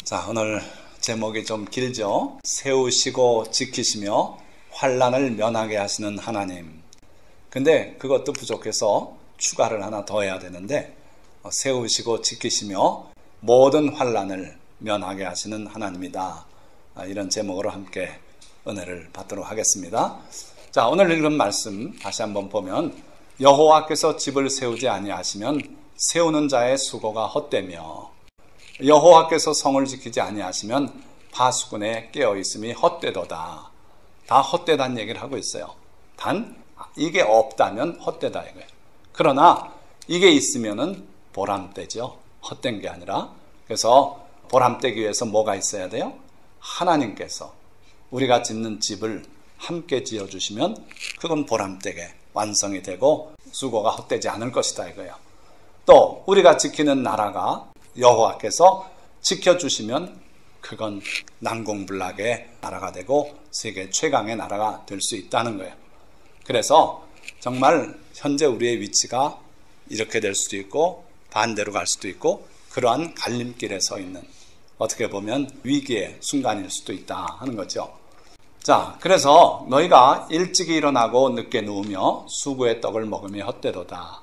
자, 오늘 제목이 좀 길죠? 세우시고 지키시며 환난을 면하게 하시는 하나님. 근데 그것도 부족해서 추가를 하나 더 해야 되는데, 세우시고 지키시며 모든 환난을 면하게 하시는 하나님이다. 이런 제목으로 함께 은혜를 받도록 하겠습니다. 자, 오늘 읽은 말씀 다시 한번 보면, 여호와께서 집을 세우지 아니하시면 세우는 자의 수고가 헛되며, 여호와께서 성을 지키지 아니하시면 파수꾼의 깨어있음이 헛되도다. 다 헛되다는 얘기를 하고 있어요. 단 이게 없다면 헛되다 이거예요. 그러나 이게 있으면은 보람되죠. 헛된 게 아니라. 그래서 보람되기 위해서 뭐가 있어야 돼요? 하나님께서 우리가 짓는 집을 함께 지어주시면 그건 보람되게 완성이 되고 수고가 헛되지 않을 것이다 이거예요. 또 우리가 지키는 나라가 여호와께서 지켜주시면 그건 난공불락의 나라가 되고 세계 최강의 나라가 될 수 있다는 거예요. 그래서 정말 현재 우리의 위치가 이렇게 될 수도 있고 반대로 갈 수도 있고 그러한 갈림길에 서 있는, 어떻게 보면 위기의 순간일 수도 있다 하는 거죠. 자, 그래서 너희가 일찍이 일어나고 늦게 누우며 수고의 떡을 먹으며 헛되도다.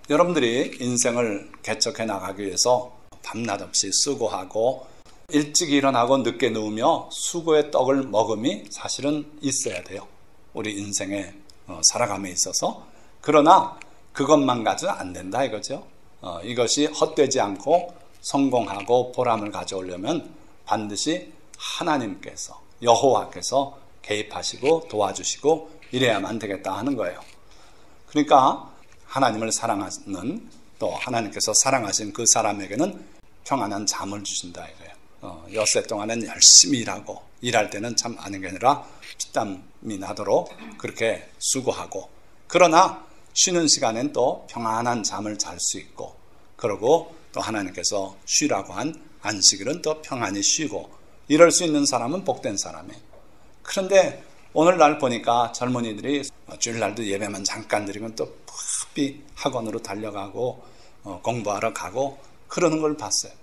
여러분들이 인생을 개척해 나가기 위해서 밤낮 없이 수고하고 일찍 일어나고 늦게 누우며 수고의 떡을 먹음이 사실은 있어야 돼요. 우리 인생에 살아감에 있어서. 그러나 그것만 가지고는 안 된다 이거죠. 이것이 헛되지 않고 성공하고 보람을 가져오려면 반드시 하나님께서, 여호와께서 개입하시고 도와주시고 이래야만 되겠다 하는 거예요. 그러니까 하나님을 사랑하는, 또 하나님께서 사랑하신 그 사람에게는 평안한 잠을 주신다 이거예요. 엿새 동안은 열심히 일하고, 일할 때는 참 아는 게 아니라 피땀이 나도록 그렇게 수고하고, 그러나 쉬는 시간엔 또 평안한 잠을 잘 수 있고, 그러고 또 하나님께서 쉬라고 한 안식일은 또 평안히 쉬고, 이럴 수 있는 사람은 복된 사람이에요. 그런데 오늘날 보니까 젊은이들이 주일날도 예배만 잠깐 드리면 또 바삐 학원으로 달려가고 공부하러 가고 그러는 걸 봤어요.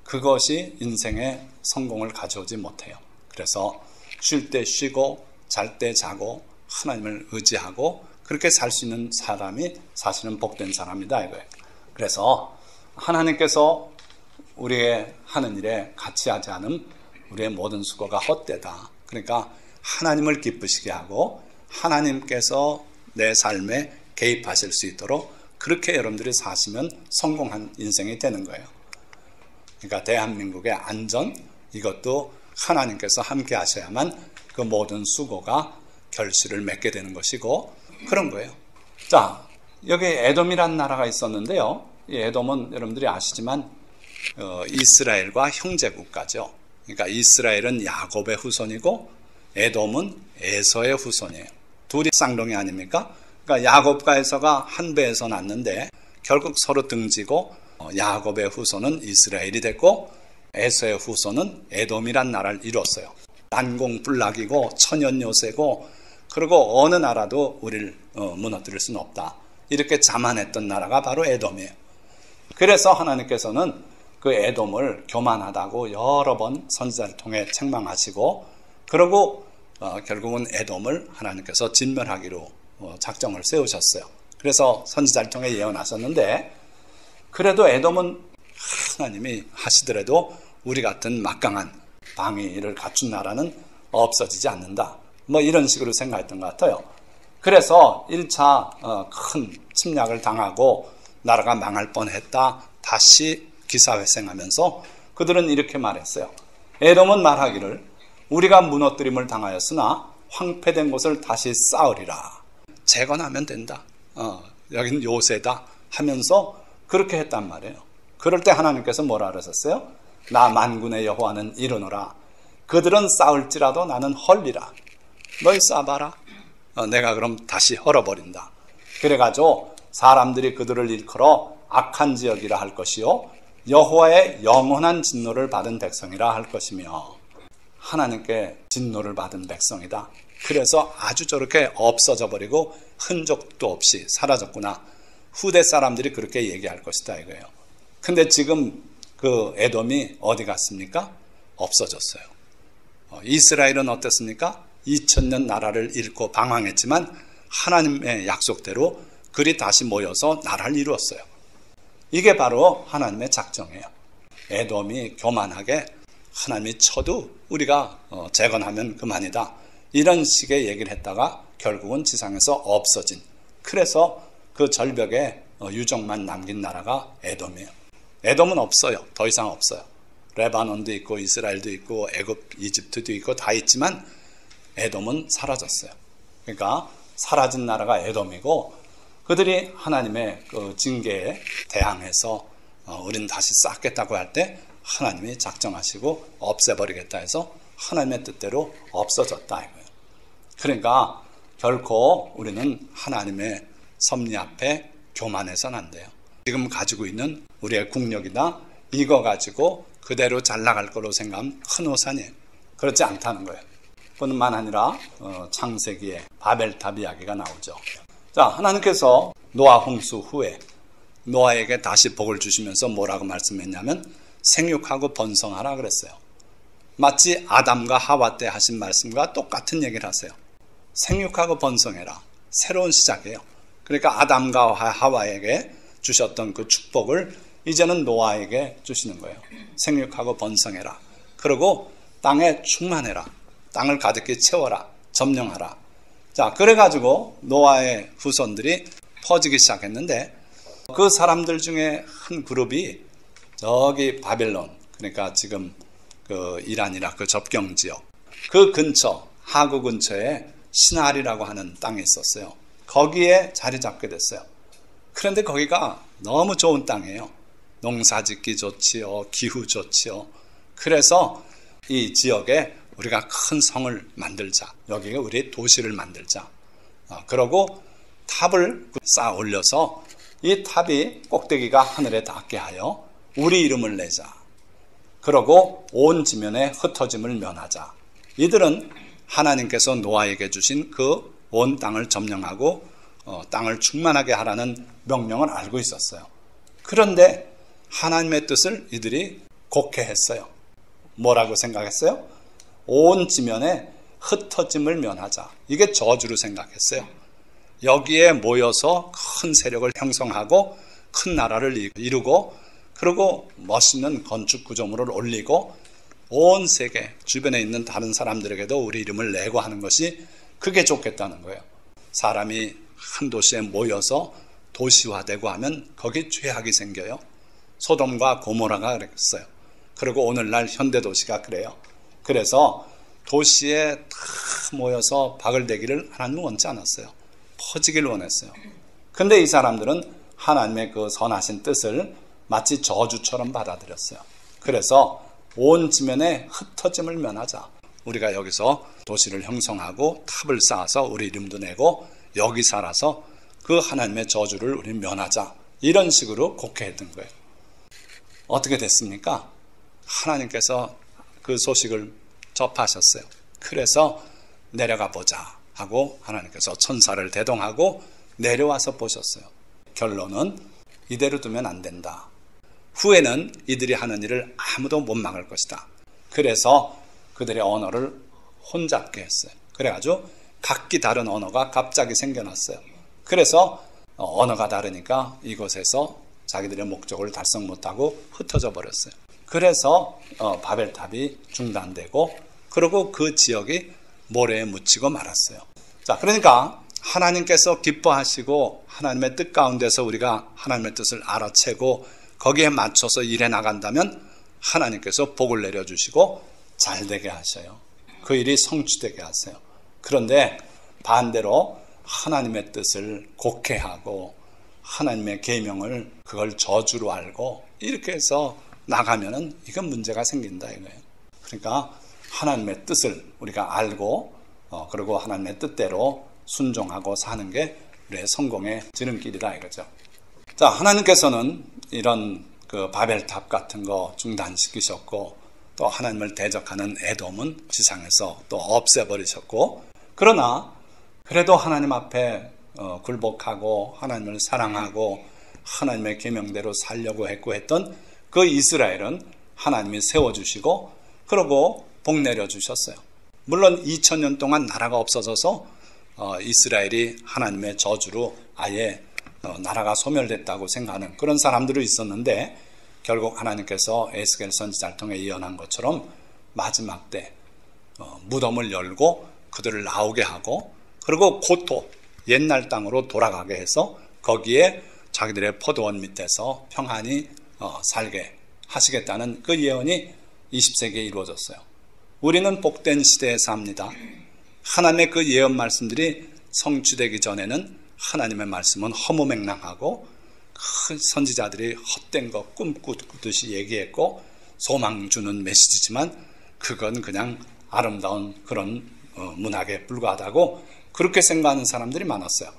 그것이 인생의 성공을 가져오지 못해요. 그래서 쉴 때 쉬고 잘 때 자고 하나님을 의지하고 그렇게 살 수 있는 사람이 사실은 복된 사람이다 이거예요. 그래서 하나님께서 우리의 하는 일에 같이 하지 않음 우리의 모든 수고가 헛되다. 그러니까 하나님을 기쁘시게 하고 하나님께서 내 삶에 개입하실 수 있도록 그렇게 여러분들이 사시면 성공한 인생이 되는 거예요. 그러니까 대한민국의 안전, 이것도 하나님께서 함께 하셔야만 그 모든 수고가 결실을 맺게 되는 것이고 그런 거예요. 자, 여기 에돔이라는 나라가 있었는데요. 이 에돔은 여러분들이 아시지만 이스라엘과 형제 국가죠. 그러니까 이스라엘은 야곱의 후손이고 에돔은 에서의 후손이에요. 둘이 쌍둥이 아닙니까? 그러니까 야곱과 에서가 한 배에서 났는데 결국 서로 등지고 야곱의 후손은 이스라엘이 됐고 에서의 후손은 에돔이란 나라를 이뤘어요. 난공불락이고 천연요새고 그리고 어느 나라도 우리를 무너뜨릴 수는 없다. 이렇게 자만했던 나라가 바로 에돔이에요. 그래서 하나님께서는 그 에돔을 교만하다고 여러 번 선지자를 통해 책망하시고 그리고 결국은 에돔을 하나님께서 진멸하기로 작정을 세우셨어요. 그래서 선지자를 통해 예언하셨는데 그래도 에돔은 하나님이 하시더라도 우리 같은 막강한 방위를 갖춘 나라는 없어지지 않는다. 뭐 이런 식으로 생각했던 것 같아요. 그래서 1차 큰 침략을 당하고 나라가 망할 뻔했다. 다시 기사회생하면서 그들은 이렇게 말했어요. 에돔은 말하기를 우리가 무너뜨림을 당하였으나 황폐된 곳을 다시 쌓으리라. 재건하면 된다. 여긴 요새다 하면서 그렇게 했단 말이에요. 그럴 때 하나님께서 뭐라 그러셨어요? 나 만군의 여호와는 이르노라. 그들은 쌓을지라도 나는 헐리라. 너희 쌓아봐라. 내가 그럼 다시 헐어버린다. 그래가지고 사람들이 그들을 일컬어 악한 지역이라 할 것이요 여호와의 영원한 진노를 받은 백성이라 할 것이며, 하나님께 진노를 받은 백성이다. 그래서 아주 저렇게 없어져 버리고 흔적도 없이 사라졌구나. 후대 사람들이 그렇게 얘기할 것이다 이거예요. 근데 지금 그 에돔이 어디 갔습니까? 없어졌어요. 이스라엘은 어땠습니까? 2000년 나라를 잃고 방황했지만 하나님의 약속대로 그리 다시 모여서 나라를 이루었어요. 이게 바로 하나님의 작정이에요. 에돔이 교만하게 하나님이 쳐도 우리가 재건하면 그만이다, 이런 식의 얘기를 했다가 결국은 지상에서 없어진, 그래서 그 절벽에 유적만 남긴 나라가 에돔이에요. 에돔은 없어요. 더 이상 없어요. 레바논도 있고 이스라엘도 있고 애굽, 이집트도 있고 다 있지만 에돔은 사라졌어요. 그러니까 사라진 나라가 에돔이고, 그들이 하나님의 그 징계에 대항해서 우리는 다시 쌓겠다고 할 때 하나님이 작정하시고 없애버리겠다 해서 하나님의 뜻대로 없어졌다 이거예요. 그러니까 결코 우리는 하나님의 섭리 앞에 교만해서는 안 돼요. 지금 가지고 있는 우리의 국력이나 이거 가지고 그대로 잘 나갈 거로 생각하면 큰 오산이에요. 그렇지 않다는 거예요. 뿐만 아니라 창세기에 바벨탑 이야기가 나오죠. 자, 하나님께서 노아 홍수 후에 노아에게 다시 복을 주시면서 뭐라고 말씀했냐면 생육하고 번성하라 그랬어요. 마치 아담과 하와 때 하신 말씀과 똑같은 얘기를 하세요. 생육하고 번성해라. 새로운 시작이에요. 그러니까 아담과 하와에게 주셨던 그 축복을 이제는 노아에게 주시는 거예요. 생육하고 번성해라. 그리고 땅에 충만해라. 땅을 가득히 채워라. 점령하라. 자, 그래가지고 노아의 후손들이 퍼지기 시작했는데, 그 사람들 중에 한 그룹이 저기 바벨론, 그러니까 지금 그 이란 이라크 접경 지역, 그 근처, 하구 근처에 시나리라고 하는 땅이 있었어요. 거기에 자리 잡게 됐어요. 그런데 거기가 너무 좋은 땅이에요. 농사 짓기 좋지요, 기후 좋지요. 그래서 이 지역에 우리가 큰 성을 만들자, 여기에 우리 도시를 만들자. 그러고 탑을 쌓아 올려서 이 탑이 꼭대기가 하늘에 닿게 하여 우리 이름을 내자. 그러고 온 지면에 흩어짐을 면하자. 이들은 하나님께서 노아에게 주신 그 온 땅을 점령하고 땅을 충만하게 하라는 명령을 알고 있었어요. 그런데 하나님의 뜻을 이들이 곡해했어요. 뭐라고 생각했어요? 온 지면에 흩어짐을 면하자. 이게 저주로 생각했어요. 여기에 모여서 큰 세력을 형성하고 큰 나라를 이루고, 그리고 멋있는 건축 구조물을 올리고 온 세계 주변에 있는 다른 사람들에게도 우리 이름을 내고 하는 것이, 그게 좋겠다는 거예요. 사람이 한 도시에 모여서 도시화되고 하면 거기 죄악이 생겨요. 소돔과 고모라가 그랬어요. 그리고 오늘날 현대도시가 그래요. 그래서 도시에 다 모여서 바글대기를 하나님은 원치 않았어요. 퍼지길 원했어요. 근데 이 사람들은 하나님의 그 선하신 뜻을 마치 저주처럼 받아들였어요. 그래서 온 지면에 흩어짐을 면하자. 우리가 여기서 도시를 형성하고 탑을 쌓아서 우리 이름도 내고 여기 살아서 그 하나님의 저주를 우리 면하자. 이런 식으로 곡해했던 거예요. 어떻게 됐습니까? 하나님께서 그 소식을 접하셨어요. 그래서 내려가 보자 하고 하나님께서 천사를 대동하고 내려와서 보셨어요. 결론은 이대로 두면 안 된다. 후에는 이들이 하는 일을 아무도 못 막을 것이다. 그래서 그들의 언어를 혼잡게 했어요. 그래가지고 각기 다른 언어가 갑자기 생겨났어요. 그래서 언어가 다르니까 이곳에서 자기들의 목적을 달성 못하고 흩어져 버렸어요. 그래서 바벨탑이 중단되고, 그리고 그 지역이 모래에 묻히고 말았어요. 자, 그러니까 하나님께서 기뻐하시고 하나님의 뜻 가운데서 우리가 하나님의 뜻을 알아채고 거기에 맞춰서 일해 나간다면 하나님께서 복을 내려주시고 잘되게 하셔요. 그 일이 성취되게 하세요. 그런데 반대로 하나님의 뜻을 곡해하고 하나님의 계명을 그걸 저주로 알고 이렇게 해서 나가면은 이건 문제가 생긴다 이거예요. 그러니까 하나님의 뜻을 우리가 알고 그리고 하나님의 뜻대로 순종하고 사는 게 우리의 성공의 지름길이다 이거죠. 자, 하나님께서는 이런 그 바벨탑 같은 거 중단시키셨고, 또 하나님을 대적하는 에돔은 지상에서 또 없애버리셨고, 그러나 그래도 하나님 앞에 굴복하고 하나님을 사랑하고 하나님의 계명대로 살려고 했고 했던 그 이스라엘은 하나님이 세워주시고 그러고 복 내려주셨어요. 물론 2000년 동안 나라가 없어져서 이스라엘이 하나님의 저주로 아예 나라가 소멸됐다고 생각하는 그런 사람들이 있었는데, 결국 하나님께서 에스겔 선지자를 통해 예언한 것처럼 마지막 때 무덤을 열고 그들을 나오게 하고, 그리고 곧 또 옛날 땅으로 돌아가게 해서 거기에 자기들의 포도원 밑에서 평안히 살게 하시겠다는 그 예언이 20세기에 이루어졌어요. 우리는 복된 시대에 삽니다. 하나님의 그 예언 말씀들이 성취되기 전에는 하나님의 말씀은 허무맹랑하고 그 선지자들이 헛된 거 꿈꾸듯이 얘기했고 소망 주는 메시지지만 그건 그냥 아름다운 그런 문학에 불과하다고 그렇게 생각하는 사람들이 많았어요.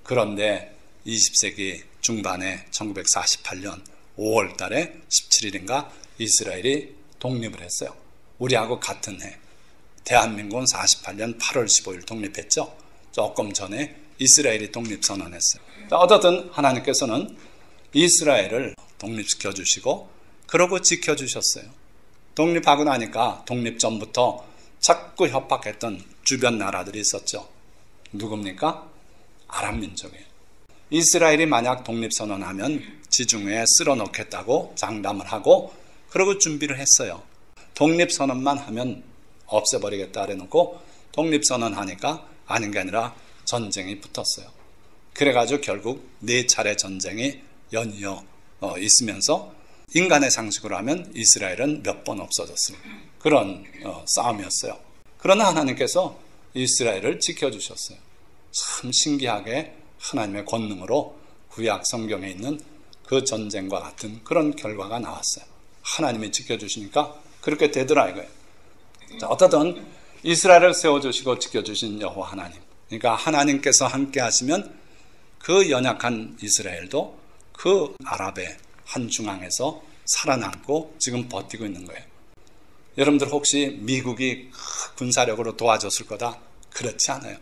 그런데 20세기 중반에 1948년 5월 달에 17일인가 이스라엘이 독립을 했어요. 우리하고 같은 해. 대한민국은 48년 8월 15일 독립했죠. 조금 전에 이스라엘이 독립선언했어요. 어쨌든 하나님께서는 이스라엘을 독립시켜 주시고 그러고 지켜주셨어요. 독립하고 나니까 독립 전부터 자꾸 협박했던 주변 나라들이 있었죠. 누굽니까? 아랍 민족이에요. 이스라엘이 만약 독립선언하면 지중해에 쓸어넣겠다고 장담을 하고 그러고 준비를 했어요. 독립선언만 하면 없애버리겠다 그래놓고 독립선언하니까 아닌 게 아니라 전쟁이 붙었어요. 그래가지고 결국 4차례 전쟁이 연이어 있으면서 인간의 상식으로 하면 이스라엘은 몇 번 없어졌어요. 그런 싸움이었어요. 그러나 하나님께서 이스라엘을 지켜주셨어요. 참 신기하게 하나님의 권능으로 구약 성경에 있는 그 전쟁과 같은 그런 결과가 나왔어요. 하나님이 지켜주시니까 그렇게 되더라 이거예요. 자, 어떻든 이스라엘을 세워주시고 지켜주신 여호와 하나님, 그러니까 하나님께서 함께 하시면 그 연약한 이스라엘도 그 아랍의 한 중앙에서 살아남고 지금 버티고 있는 거예요. 여러분들 혹시 미국이 군사력으로 도와줬을 거다? 그렇지 않아요.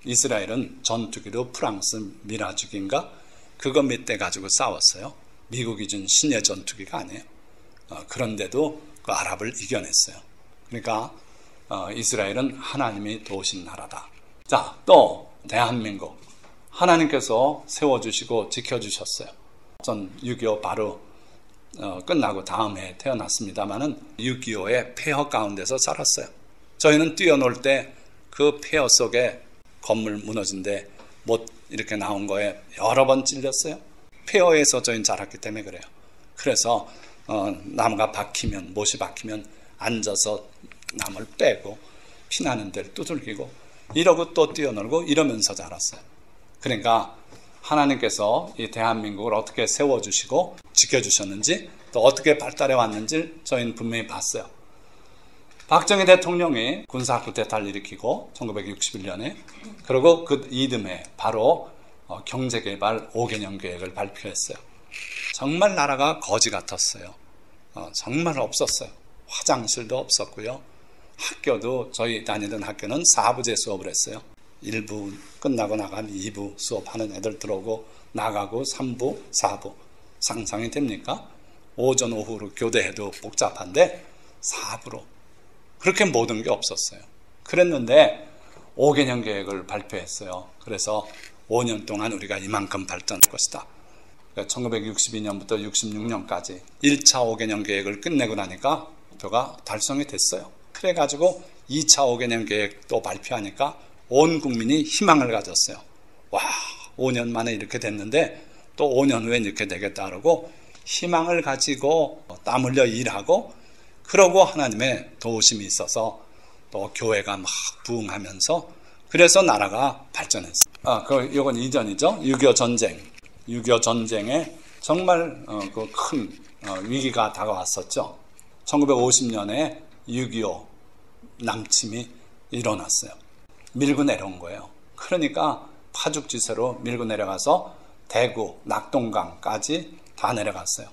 이스라엘은 전투기로 프랑스 미라주기인가 그거 몇 대 가지고 싸웠어요. 미국이 준 신의 전투기가 아니에요. 그런데도 그 아랍을 이겨냈어요. 그러니까 이스라엘은 하나님이 도우신 나라다. 자, 또 대한민국 하나님께서 세워주시고 지켜주셨어요. 전 6.25 바로 끝나고 다음 해에 태어났습니다마는 6.25의 폐허 가운데서 살았어요. 저희는 뛰어놀 때 그 폐허 속에 건물 무너진 데 못 이렇게 나온 거에 여러 번 찔렸어요. 폐허에서 저희는 자랐기 때문에 그래요. 그래서 나무가 박히면, 못이 박히면 앉아서 나무를 빼고 피나는 데를 두들기고 이러고 또 뛰어놀고 이러면서 자랐어요. 그러니까 하나님께서 이 대한민국을 어떻게 세워주시고 지켜주셨는지 또 어떻게 발달해 왔는지 저희는 분명히 봤어요. 박정희 대통령이 군사 쿠데타를 일으키고 1961년에 그리고 그 이듬해 바로 경제개발 5개년 계획을 발표했어요. 정말 나라가 거지 같았어요. 정말 없었어요. 화장실도 없었고요. 학교도 저희 다니던 학교는 4부제 수업을 했어요. 1부 끝나고 나가면 2부 수업하는 애들 들어오고 나가고 3부, 4부. 상상이 됩니까? 오전, 오후로 교대해도 복잡한데 4부로. 그렇게 모든 게 없었어요. 그랬는데 5개년 계획을 발표했어요. 그래서 5년 동안 우리가 이만큼 발전할 것이다. 1962년부터 66년까지 1차 5개년 계획을 끝내고 나니까 목표가 달성이 됐어요. 그래가지고 2차 5개년 계획도 발표하니까 온 국민이 희망을 가졌어요. 와, 5년 만에 이렇게 됐는데 또 5년 후에 이렇게 되겠다 그러고 희망을 가지고 땀 흘려 일하고 그러고 하나님의 도우심이 있어서 또 교회가 막 부흥하면서 그래서 나라가 발전했어요. 이건 이전이죠. 6.25 전쟁. 6.25 전쟁에 정말 그 큰 위기가 다가왔었죠. 1950년에 6.25 남침이 일어났어요. 밀고 내려온 거예요. 그러니까 파죽지세로 밀고 내려가서 대구, 낙동강까지 다 내려갔어요.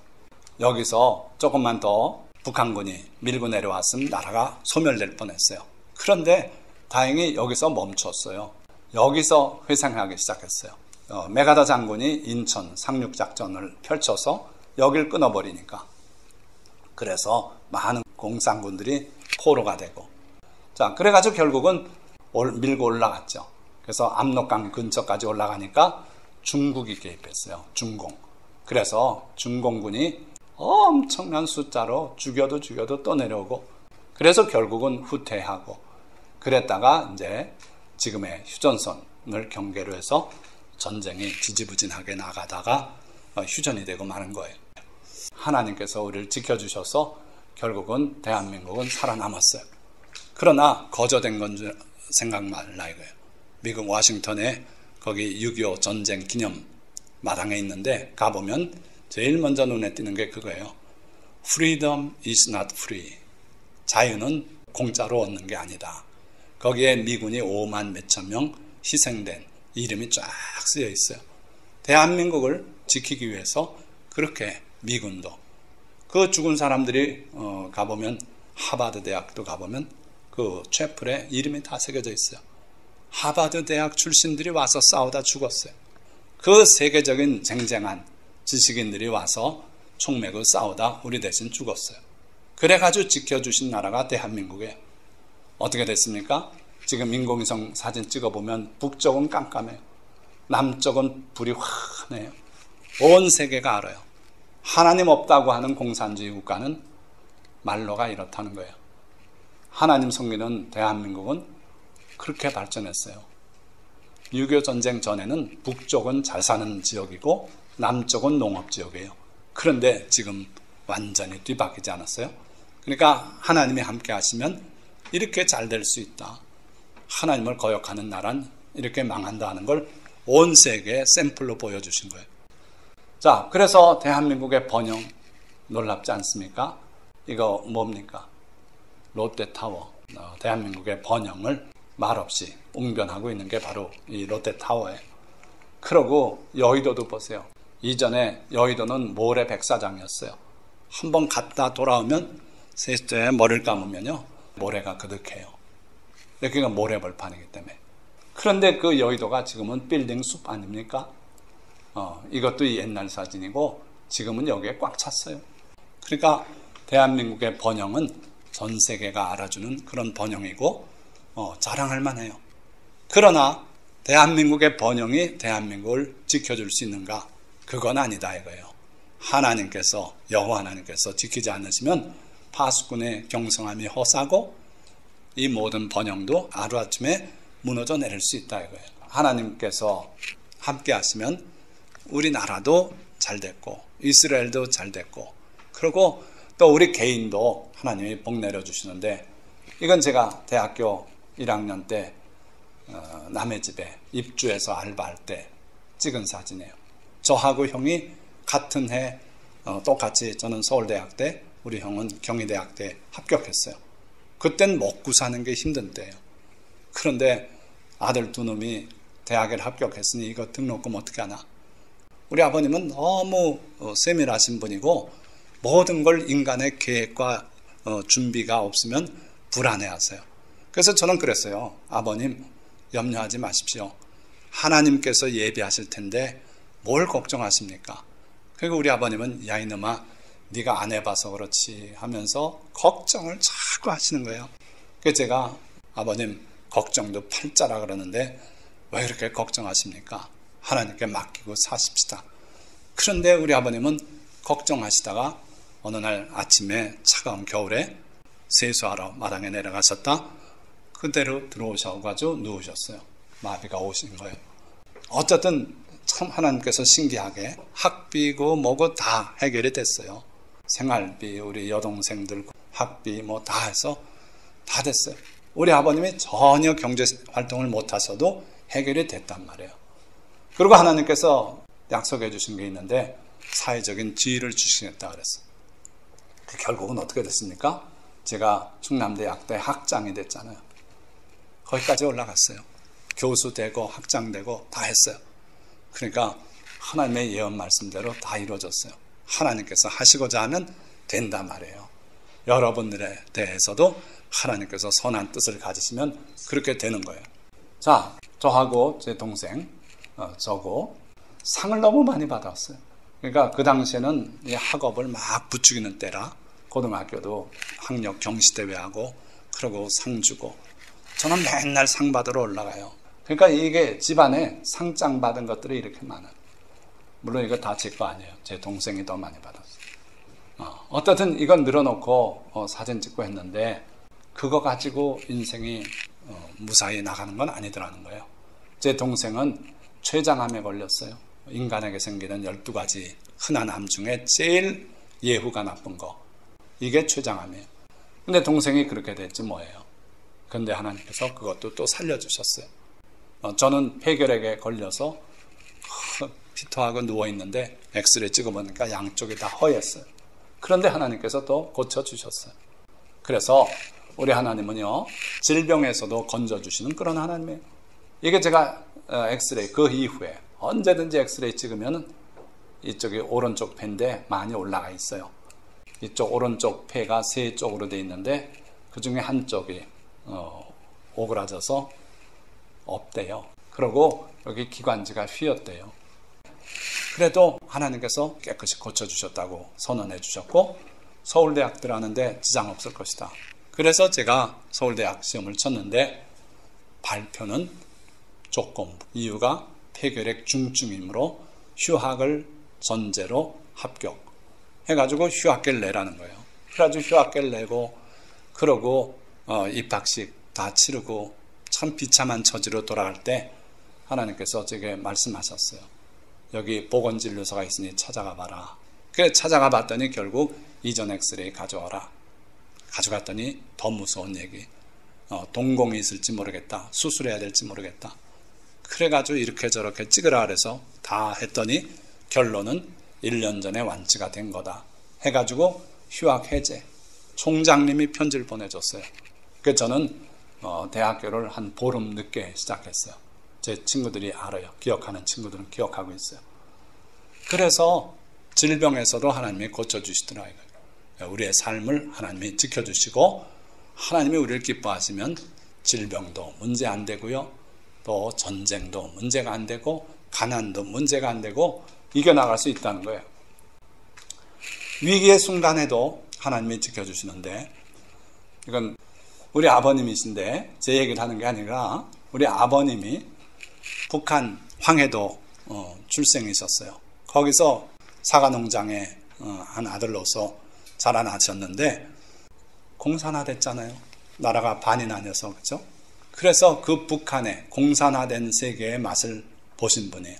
여기서 조금만 더 북한군이 밀고 내려왔으면 나라가 소멸될 뻔했어요. 그런데 다행히 여기서 멈췄어요. 여기서 회상하기 시작했어요. 메가더 장군이 인천 상륙작전을 펼쳐서 여길 끊어버리니까. 그래서 많은 공산군들이 포로가 되고. 자, 그래가지고 결국은 밀고 올라갔죠. 그래서 압록강 근처까지 올라가니까 중국이 개입했어요. 중공. 그래서 중공군이 엄청난 숫자로 죽여도 또 내려오고, 그래서 결국은 후퇴하고, 그랬다가 이제 지금의 휴전선을 경계로 해서 전쟁이 지지부진하게 나가다가 휴전이 되고 마는 거예요. 하나님께서 우리를 지켜주셔서 결국은 대한민국은 살아남았어요. 그러나 거저된 건 줄 생각 말라 이거예요. 미국 워싱턴에 거기 6.25 전쟁 기념 마당에 있는데 가보면 제일 먼저 눈에 띄는 게 그거예요. Freedom is not free. 자유는 공짜로 얻는 게 아니다. 거기에 미군이 5만 몇천 명 희생된 이름이 쫙 쓰여 있어요. 대한민국을 지키기 위해서 그렇게 미군도, 그 죽은 사람들이 가보면 하버드 대학도 가보면 그 채플에 이름이 다 새겨져 있어요. 하버드 대학 출신들이 와서 싸우다 죽었어요. 그 세계적인 쟁쟁한 지식인들이 와서 총 메고 싸우다 우리 대신 죽었어요. 그래가지고 지켜주신 나라가 대한민국이에요. 어떻게 됐습니까? 지금 인공위성 사진 찍어보면 북쪽은 깜깜해요. 남쪽은 불이 환해요. 온 세계가 알아요. 하나님 없다고 하는 공산주의 국가는 말로가 이렇다는 거예요. 하나님 섬기는 대한민국은 그렇게 발전했어요. 6.25 전쟁 전에는 북쪽은 잘 사는 지역이고 남쪽은 농업지역이에요. 그런데 지금 완전히 뒤바뀌지 않았어요? 그러니까 하나님이 함께 하시면 이렇게 잘 될 수 있다. 하나님을 거역하는 나라는 이렇게 망한다 하는 걸 온 세계에 샘플로 보여주신 거예요. 자, 그래서 대한민국의 번영 놀랍지 않습니까? 이거 뭡니까? 롯데타워. 대한민국의 번영을 말없이 웅변하고 있는 게 바로 이 롯데타워예요. 그러고 여의도도 보세요. 이전에 여의도는 모래 백사장이었어요. 한번 갔다 돌아오면 세수대에 머리를 감으면요, 모래가 그득해요. 여기가 모래벌판이기 때문에. 그런데 그 여의도가 지금은 빌딩 숲 아닙니까? 이것도 옛날 사진이고 지금은 여기에 꽉 찼어요. 그러니까 대한민국의 번영은 전 세계가 알아주는 그런 번영이고 자랑할 만해요. 그러나 대한민국의 번영이 대한민국을 지켜줄 수 있는가? 그건 아니다 이거예요. 하나님께서, 여호와 하나님께서 지키지 않으시면 파수꾼의 경성함이 허사고 이 모든 번영도 하루아침에 무너져 내릴 수 있다 이거예요. 하나님께서 함께 하시면 우리나라도 잘 됐고 이스라엘도 잘 됐고, 그리고 또 우리 개인도 하나님이 복 내려주시는데, 이건 제가 대학교 1학년 때 남의 집에 입주해서 알바할 때 찍은 사진이에요. 저하고 형이 같은 해 똑같이, 저는 서울대학대, 우리 형은 경희대학대 합격했어요. 그땐 먹고 사는 게 힘든 때예요. 그런데 아들 두 놈이 대학에 합격했으니 이거 등록금 어떻게 하나? 우리 아버님은 너무 세밀하신 분이고 모든 걸 인간의 계획과 준비가 없으면 불안해하세요. 그래서 저는 그랬어요. 아버님, 염려하지 마십시오. 하나님께서 예비하실 텐데 뭘 걱정하십니까? 그리고 우리 아버님은 야 이놈아, 네가 안 해봐서 그렇지 하면서 걱정을 자꾸 하시는 거예요. 그래서 제가 아버님 걱정도 팔자라 그러는데 왜 이렇게 걱정하십니까? 하나님께 맡기고 사십시다. 그런데 우리 아버님은 걱정하시다가 어느 날 아침에 차가운 겨울에 세수하러 마당에 내려가셨다 그대로 들어오셔가지고 누우셨어요. 마비가 오신 거예요. 어쨌든 참 하나님께서 신기하게 학비고 뭐고 다 해결이 됐어요. 생활비, 우리 여동생들 학비 뭐 다 해서 다 됐어요. 우리 아버님이 전혀 경제활동을 못하셔도 해결이 됐단 말이에요. 그리고 하나님께서 약속해 주신 게 있는데 사회적인 지위를 주시겠다 그랬어요. 결국은 어떻게 됐습니까? 제가 충남대학대 학장이 됐잖아요. 거기까지 올라갔어요. 교수 되고 학장 되고 다 했어요. 그러니까 하나님의 예언 말씀대로 다 이루어졌어요. 하나님께서 하시고자 하면 된단 말이에요. 여러분들에 대해서도 하나님께서 선한 뜻을 가지시면 그렇게 되는 거예요. 자, 저하고 제 동생 저고 상을 너무 많이 받았어요. 그러니까 그 당시에는 이 학업을 막 부추기는 때라 고등학교도 학력 경시대회하고 그러고 상 주고. 저는 맨날 상 받으러 올라가요. 그러니까 이게 집안에 상장 받은 것들이 이렇게 많아요. 물론 이거 다 제 거 아니에요. 제 동생이 더 많이 받았어요. 어떻든 이건 늘어놓고 사진 찍고 했는데 그거 가지고 인생이 무사히 나가는 건 아니더라는 거예요. 제 동생은 췌장암에 걸렸어요. 인간에게 생기는 12가지 흔한 암 중에 제일 예후가 나쁜 거. 이게 췌장암이에요. 근데 동생이 그렇게 됐지 뭐예요. 근데 하나님께서 그것도 또 살려주셨어요. 저는 폐결핵에 걸려서 피토하고 누워있는데 엑스레이 찍어보니까 양쪽이 다 허했어요. 그런데 하나님께서 또 고쳐주셨어요. 그래서 우리 하나님은요, 질병에서도 건져주시는 그런 하나님이에요. 이게 제가 엑스레이 그 이후에 언제든지 엑스레이 찍으면 이쪽이 오른쪽 폐인데 많이 올라가 있어요. 이쪽 오른쪽 폐가 세 쪽으로 되어 있는데 그 중에 한쪽이 오그라져서 없대요. 그리고 여기 기관지가 휘었대요. 그래도 하나님께서 깨끗이 고쳐주셨다고 선언해 주셨고 서울대학 들어가는데 지장 없을 것이다. 그래서 제가 서울대학 시험을 쳤는데 발표는 조건, 이유가 폐결핵 중증이므로 휴학을 전제로 합격해가지고 휴학계를 내라는 거예요. 그래가지고 휴학계를 내고 그러고 입학식 다 치르고 참 비참한 처지로 돌아갈 때 하나님께서 제게 말씀하셨어요. 여기 보건진료소가 있으니 찾아가 봐라. 그래 찾아가 봤더니 결국 이전 엑스레이 가져와라. 가져갔더니 더 무서운 얘기. 동공이 있을지 모르겠다. 수술해야 될지 모르겠다. 그래가지고 이렇게 저렇게 찍으라 그래서 다 했더니 결론은 1년 전에 완치가 된 거다. 해가지고 휴학 해제. 총장님이 편지를 보내줬어요. 그래서 저는 대학교를 한 보름 늦게 시작했어요. 제 친구들이 알아요. 기억하는 친구들은 기억하고 있어요. 그래서 질병에서도 하나님이 고쳐주시더라 이거예요. 우리의 삶을 하나님이 지켜주시고 하나님이 우리를 기뻐하시면 질병도 문제 안 되고요. 또 전쟁도 문제가 안 되고 가난도 문제가 안 되고 이겨나갈 수 있다는 거예요. 위기의 순간에도 하나님이 지켜주시는데 이건 우리 아버님이신데 제 얘기를 하는 게 아니라 우리 아버님이 북한 황해도 출생이셨어요. 거기서 사과농장에 한 아들로서 자라나셨는데 공산화됐잖아요. 나라가 반이 나뉘어서 그렇죠? 그래서 그 북한의 공산화된 세계의 맛을 보신 분이에요.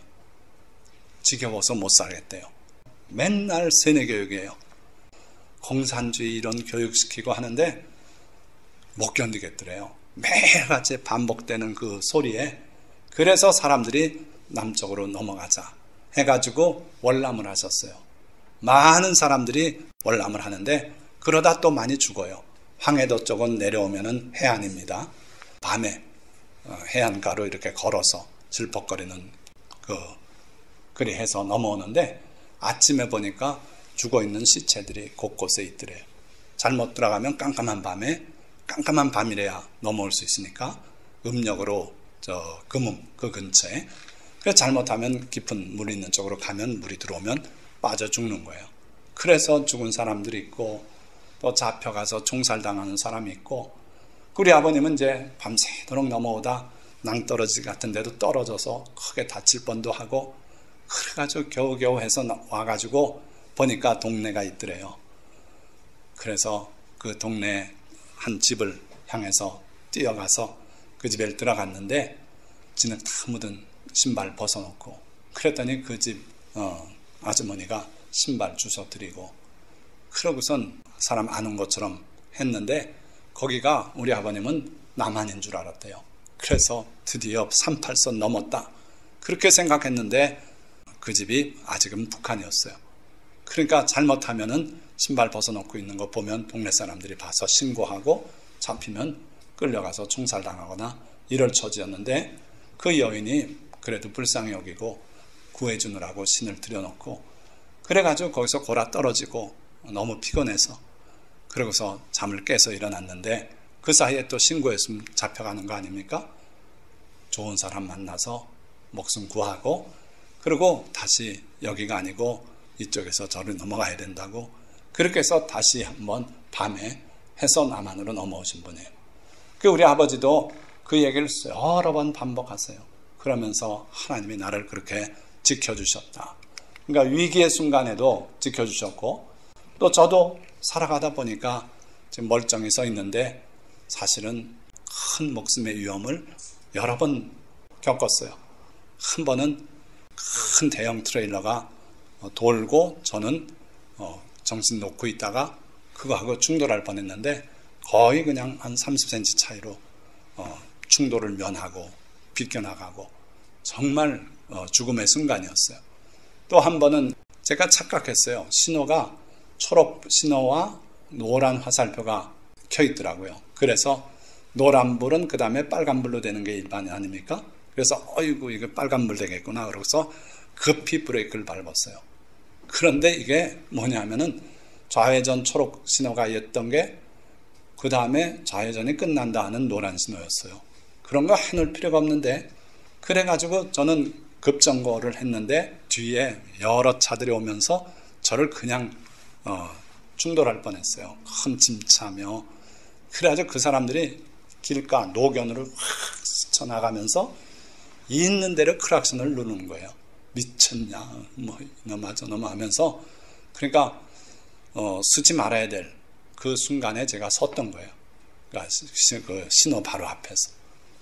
지겨워서 못 살겠대요. 맨날 세뇌교육이에요. 공산주의 이런 교육시키고 하는데 못 견디겠더래요. 매일같이 반복되는 그 소리에 그래서 사람들이 남쪽으로 넘어가자 해가지고 월남을 하셨어요. 많은 사람들이 월남을 하는데 그러다 또 많이 죽어요. 황해도 쪽은 내려오면은 해안입니다. 밤에 해안가로 이렇게 걸어서 슬퍼거리는 그리 해서 넘어오는데 아침에 보니까 죽어있는 시체들이 곳곳에 있더래요. 잘못 들어가면 깜깜한 밤이래야 넘어올 수 있으니까 음력으로 금음 그 근처에 그래서 잘못하면 깊은 물이 있는 쪽으로 가면 물이 들어오면 빠져 죽는 거예요. 그래서 죽은 사람들이 있고 또 잡혀가서 총살당하는 사람이 있고 우리 아버님은 이제 밤새도록 넘어오다 낭떠러지 같은 데도 떨어져서 크게 다칠 뻔도 하고 그래가지고 겨우겨우 해서 와가지고 보니까 동네가 있더래요. 그래서 그 동네 한 집을 향해서 뛰어가서 그 집에 들어갔는데 진흙 다 묻은 신발 벗어놓고 그랬더니 그 집 아주머니가 신발 주워드리고 그러고선 사람 아는 것처럼 했는데 거기가 우리 아버님은 남한인 줄 알았대요. 그래서 드디어 38선 넘었다 그렇게 생각했는데 그 집이 아직은 북한이었어요. 그러니까 잘못하면은 신발 벗어놓고 있는 거 보면 동네 사람들이 봐서 신고하고 잡히면 끌려가서 총살당하거나 이럴 처지였는데 그 여인이 그래도 불쌍히 여기고 구해주느라고 신을 들여놓고 그래가지고 거기서 골아 떨어지고 너무 피곤해서 그러고서 잠을 깨서 일어났는데 그 사이에 또 신고했으면 잡혀가는 거 아닙니까? 좋은 사람 만나서 목숨 구하고 그리고 다시 여기가 아니고 이쪽에서 저를 넘어가야 된다고 그렇게 해서 다시 한번 밤에 해서 남한으로 넘어오신 분이에요. 그 우리 아버지도 그 얘기를 여러 번 반복하세요. 그러면서 하나님이 나를 그렇게 지켜주셨다. 그러니까 위기의 순간에도 지켜주셨고, 또 저도 살아가다 보니까 지금 멀쩡히 서 있는데 사실은 큰 목숨의 위험을 여러 번 겪었어요. 한 번은 큰 대형 트레일러가 돌고 저는 정신 놓고 있다가 그거하고 충돌할 뻔했는데 거의 그냥 한 30cm 차이로 충돌을 면하고 비껴나가고 정말 죽음의 순간이었어요. 또 한 번은 제가 착각했어요. 신호가 초록 신호와 노란 화살표가 켜 있더라고요. 그래서 노란불은 그 다음에 빨간불로 되는 게 일반이 아닙니까? 그래서 어이구 이거 빨간불 되겠구나 그러고서 급히 브레이크를 밟았어요. 그런데 이게 뭐냐면은 좌회전 초록 신호가 있던 게 그 다음에 좌회전이 끝난다 하는 노란 신호였어요. 그런 거 해놓을 필요가 없는데, 그래가지고 저는 급정거를 했는데 뒤에 여러 차들이 오면서 저를 그냥 충돌할 뻔했어요. 큰 짐차며. 그래가지고 그 사람들이 길가 노견으로 확 스쳐나가면서 있는 대로 크락션을 누르는 거예요. 미쳤냐 뭐 이놈아 저놈아 하면서. 그러니까 쓰지 말아야 될 그 순간에 제가 섰던 거예요. 그러니까 그 신호 바로 앞에서.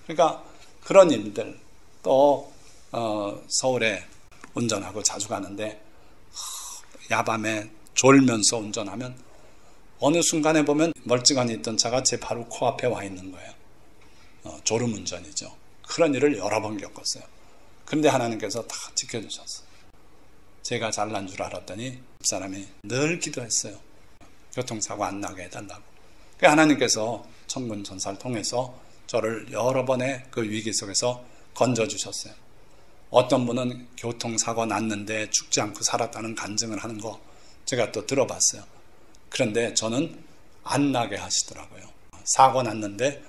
그러니까 그런 일들. 또 서울에 운전하고 자주 가는데 야밤에 졸면서 운전하면 어느 순간에 보면 멀찌감치 있던 차가 제 바로 코앞에 와 있는 거예요. 졸음운전이죠. 그런 일을 여러 번 겪었어요. 그런데 하나님께서 다 지켜주셨어요. 제가 잘난 줄 알았더니 사람이 늘 기도했어요. 교통사고 안 나게 해달라고. 하나님께서 천군 천사를 통해서 저를 여러 번의 그 위기 속에서 건져주셨어요. 어떤 분은 교통사고 났는데 죽지 않고 살았다는 간증을 하는 거 제가 또 들어봤어요. 그런데 저는 안 나게 하시더라고요. 사고 났는데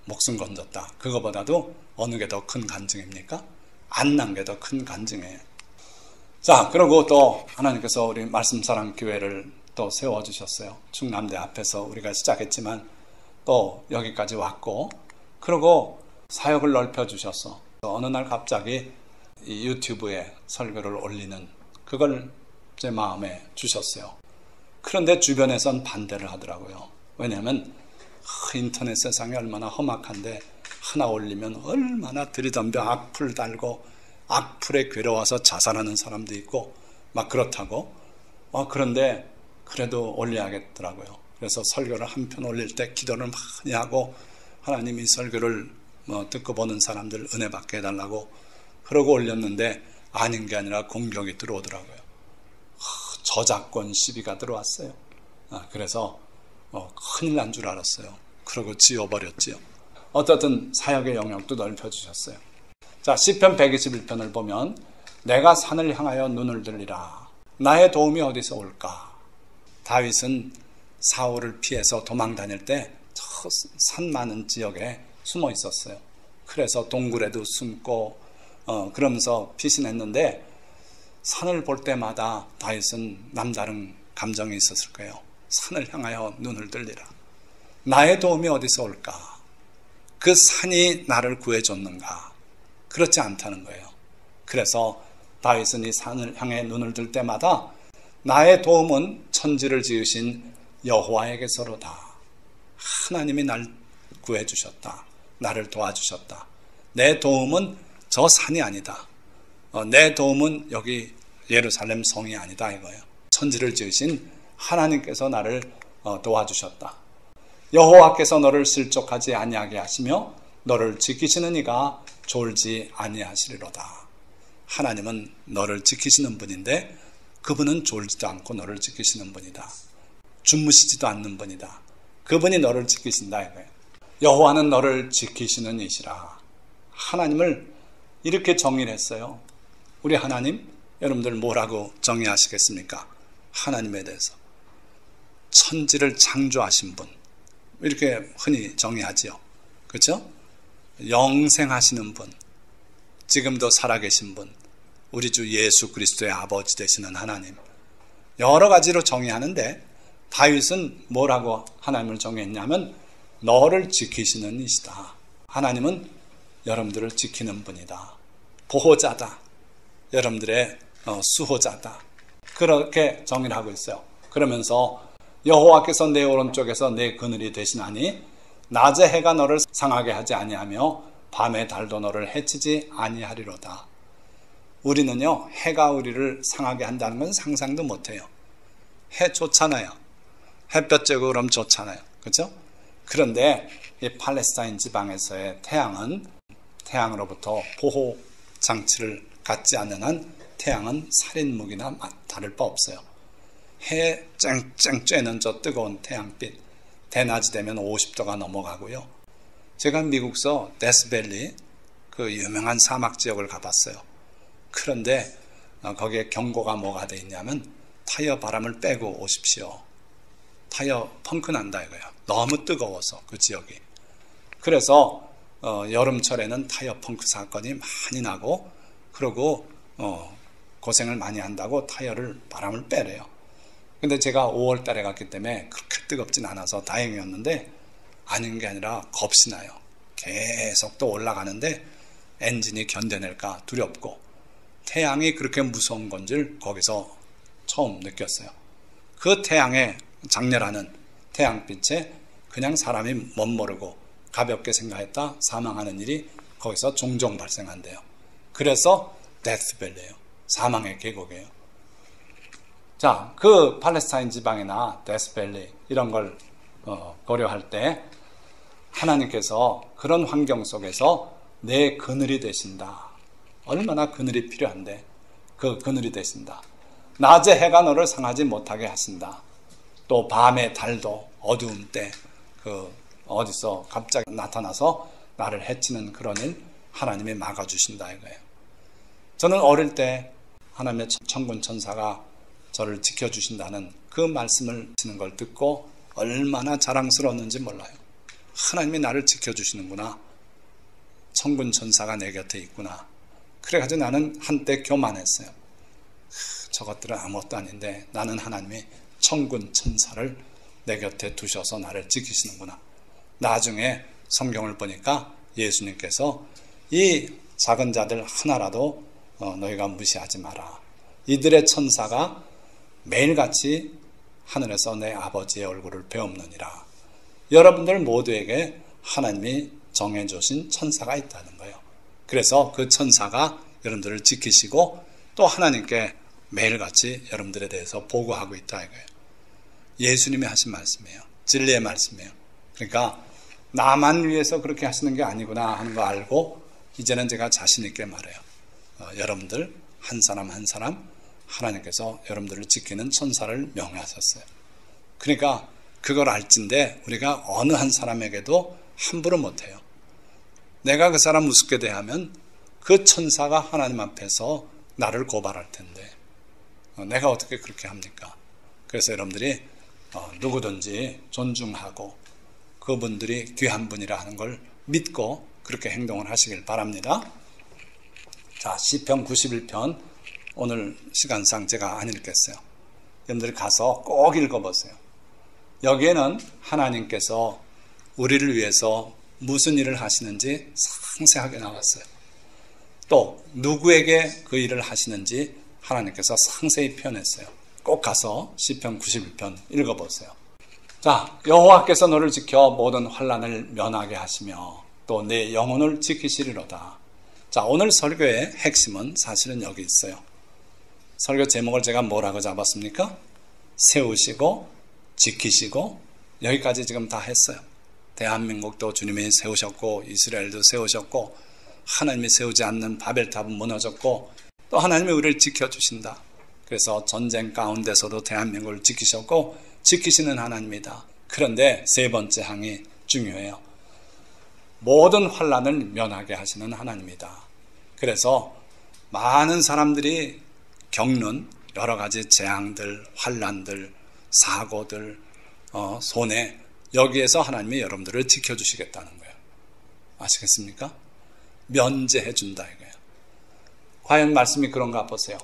목숨 건졌다. 그거보다도 어느 게 더 큰 간증입니까? 안 난 게 더 큰 간증이에요. 자, 그리고 또 하나님께서 우리 말씀사랑교회를 또 세워주셨어요. 충남대 앞에서 우리가 시작했지만 또 여기까지 왔고, 그리고 사역을 넓혀주셔서 어느 날 갑자기 이 유튜브에 설교를 올리는 그걸 제 마음에 주셨어요. 그런데 주변에선 반대를 하더라고요. 왜냐하면 인터넷 세상이 얼마나 험악한데 하나 올리면 얼마나 들이덤벼 악플 달고 악플에 괴로워서 자살하는 사람도 있고 막 그렇다고. 그런데 그래도 올려야겠더라고요. 그래서 설교를 한 편 올릴 때 기도를 많이 하고 하나님 이 설교를 듣고 보는 사람들 은혜 받게 해달라고 그러고 올렸는데 아닌 게 아니라 공격이 들어오더라고요. 저작권 시비가 들어왔어요. 그래서 큰일 난 줄 알았어요. 그러고 지워버렸지요. 어떻든 사역의 영역도 넓혀주셨어요. 자, 시편 121편을 보면 내가 산을 향하여 눈을 들리라. 나의 도움이 어디서 올까? 다윗은 사울을 피해서 도망 다닐 때 저 산 많은 지역에 숨어 있었어요. 그래서 동굴에도 숨고 그러면서 피신했는데 산을 볼 때마다 다윗은 남다른 감정이 있었을 거예요. 산을 향하여 눈을 들리라. 나의 도움이 어디서 올까? 그 산이 나를 구해줬는가? 그렇지 않다는 거예요. 그래서 다윗은 이 산을 향해 눈을 들 때마다 나의 도움은 천지를 지으신 여호와에게서로다. 하나님이 날 구해주셨다. 나를 도와주셨다. 내 도움은 저 산이 아니다. 내 도움은 여기 예루살렘 성이 아니다 이거예요. 천지를 지으신 하나님께서 나를 도와주셨다. 여호와께서 너를 실족하지 아니하게 하시며 너를 지키시는 이가 졸지 아니하시리로다. 하나님은 너를 지키시는 분인데 그분은 졸지도 않고 너를 지키시는 분이다. 주무시지도 않는 분이다. 그분이 너를 지키신다 이거예요. 여호와는 너를 지키시는 이시라. 하나님을 이렇게 정의를 했어요. 우리 하나님, 여러분들 뭐라고 정의하시겠습니까? 하나님에 대해서 천지를 창조하신 분, 이렇게 흔히 정의하지요. 그렇죠? 영생하시는 분, 지금도 살아계신 분, 우리 주 예수 그리스도의 아버지 되시는 하나님, 여러 가지로 정의하는데 다윗은 뭐라고 하나님을 정의했냐면 너를 지키시는 이시다. 하나님은 여러분들을 지키는 분이다. 보호자다. 여러분들의 수호자다. 그렇게 정의를 하고 있어요. 그러면서 여호와께서 내 오른쪽에서 내 그늘이 되시나니 낮에 해가 너를 상하게 하지 아니하며 밤에 달도 너를 해치지 아니하리로다. 우리는요, 해가 우리를 상하게 한다는 건 상상도 못해요. 해 좋잖아요. 햇볕 쬐고 그럼 좋잖아요. 그렇죠? 그런데 이 팔레스타인 지방에서의 태양은 태양으로부터 보호 장치를 갖지 않는 한 태양은 살인무기나 다를 바 없어요. 해 쨍쨍 쬐는 저 뜨거운 태양빛, 대낮이 되면 50도가 넘어가고요. 제가 미국서 데스밸리, 그 유명한 사막 지역을 가봤어요. 그런데 거기에 경고가 뭐가 돼 있냐면 타이어 바람을 빼고 오십시오. 타이어 펑크 난다 이거예요. 너무 뜨거워서 그 지역이. 그래서 여름철에는 타이어 펑크 사건이 많이 나고, 그리고 고생을 많이 한다고 타이어를 바람을 빼래요. 근데 제가 5월 달에 갔기 때문에 그렇게 뜨겁진 않아서 다행이었는데, 아닌 게 아니라 겁이 나요. 계속 또 올라가는데 엔진이 견뎌낼까 두렵고, 태양이 그렇게 무서운 건지를 거기서 처음 느꼈어요. 그 태양의 장렬하는 태양빛에 그냥 사람이 멋모르고 가볍게 생각했다 사망하는 일이 거기서 종종 발생한대요. 그래서 데스밸리예요. 사망의 계곡이에요. 자, 그 팔레스타인 지방이나 데스밸리 이런 걸 고려할 때 하나님께서 그런 환경 속에서 내 그늘이 되신다. 얼마나 그늘이 필요한데 그 그늘이 되신다. 낮에 해가 너를 상하지 못하게 하신다. 또 밤에 달도 어두움 때 어디서 갑자기 나타나서 나를 해치는 그런 일 하나님이 막아주신다 이거예요. 저는 어릴 때 하나님의 천군 천사가 저를 지켜주신다는 그 말씀을 하시는 걸 듣고 얼마나 자랑스러웠는지 몰라요. 하나님이 나를 지켜주시는구나. 천군 천사가 내 곁에 있구나. 그래가지고 나는 한때 교만했어요. 저것들은 아무것도 아닌데 나는 하나님이 천군 천사를 내 곁에 두셔서 나를 지키시는구나. 나중에 성경을 보니까 예수님께서 이 작은 자들 하나라도 너희가 무시하지 마라. 이들의 천사가 매일같이 하늘에서 내 아버지의 얼굴을 배움느니라. 여러분들 모두에게 하나님이 정해주신 천사가 있다는 거예요. 그래서 그 천사가 여러분들을 지키시고 또 하나님께 매일같이 여러분들에 대해서 보고하고 있다 이거예요. 예수님이 하신 말씀이에요. 진리의 말씀이에요. 그러니까 나만 위해서 그렇게 하시는 게 아니구나 하는 거 알고 이제는 제가 자신 있게 말해요. 여러분들 한 사람 한 사람 하나님께서 여러분들을 지키는 천사를 명하셨어요. 그러니까 그걸 알진데 우리가 어느 한 사람에게도 함부로 못해요. 내가 그 사람 우습게 대하면 그 천사가 하나님 앞에서 나를 고발할 텐데 내가 어떻게 그렇게 합니까? 그래서 여러분들이 누구든지 존중하고 그분들이 귀한 분이라 하는 걸 믿고 그렇게 행동을 하시길 바랍니다. 자, 시편 91편 오늘 시간상 제가 안 읽겠어요. 여러분들이 가서 꼭 읽어보세요. 여기에는 하나님께서 우리를 위해서 무슨 일을 하시는지 상세하게 나왔어요. 또 누구에게 그 일을 하시는지 하나님께서 상세히 표현했어요. 꼭 가서 시편 91편 읽어보세요. 자, 여호와께서 너를 지켜 모든 환난을 면하게 하시며 또 내 영혼을 지키시리로다. 자, 오늘 설교의 핵심은 사실은 여기 있어요. 설교 제목을 제가 뭐라고 잡았습니까? 세우시고 지키시고, 여기까지 지금 다 했어요. 대한민국도 주님이 세우셨고 이스라엘도 세우셨고 하나님이 세우지 않는 바벨탑은 무너졌고 또 하나님이 우리를 지켜주신다. 그래서 전쟁 가운데서도 대한민국을 지키셨고 지키시는 하나님이다. 그런데 세 번째 항이 중요해요. 모든 환난을 면하게 하시는 하나님이다. 그래서 많은 사람들이 겪는 여러 가지 재앙들, 환난들, 사고들, 손해, 여기에서 하나님이 여러분들을 지켜주시겠다는 거예요. 아시겠습니까? 면제해 준다 이거예요. 과연 말씀이 그런가 보세요.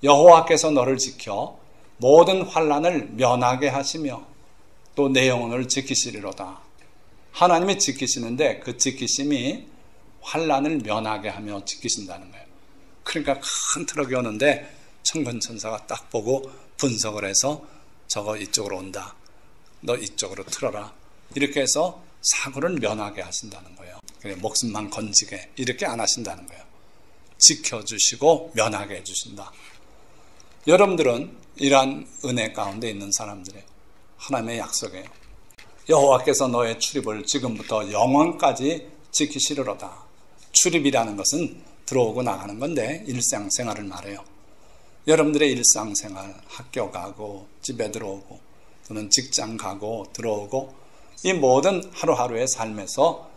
여호와께서 너를 지켜 모든 환난을 면하게 하시며 또 내 영혼을 지키시리로다. 하나님이 지키시는데 그 지키심이 환난을 면하게 하며 지키신다는 거예요. 그러니까 큰 트럭이 오는데 천군천사가 딱 보고 분석을 해서 저거 이쪽으로 온다. 너 이쪽으로 틀어라. 이렇게 해서 사고를 면하게 하신다는 거예요. 목숨만 건지게 이렇게 안 하신다는 거예요. 지켜주시고 면하게 해주신다. 여러분들은 이러한 은혜 가운데 있는 사람들이에요. 하나님의 약속이에요. 여호와께서 너의 출입을 지금부터 영원까지 지키시리로다. 출입이라는 것은 들어오고 나가는 건데 일상생활을 말해요. 여러분들의 일상생활, 학교 가고 집에 들어오고 또는 직장 가고 들어오고 이 모든 하루하루의 삶에서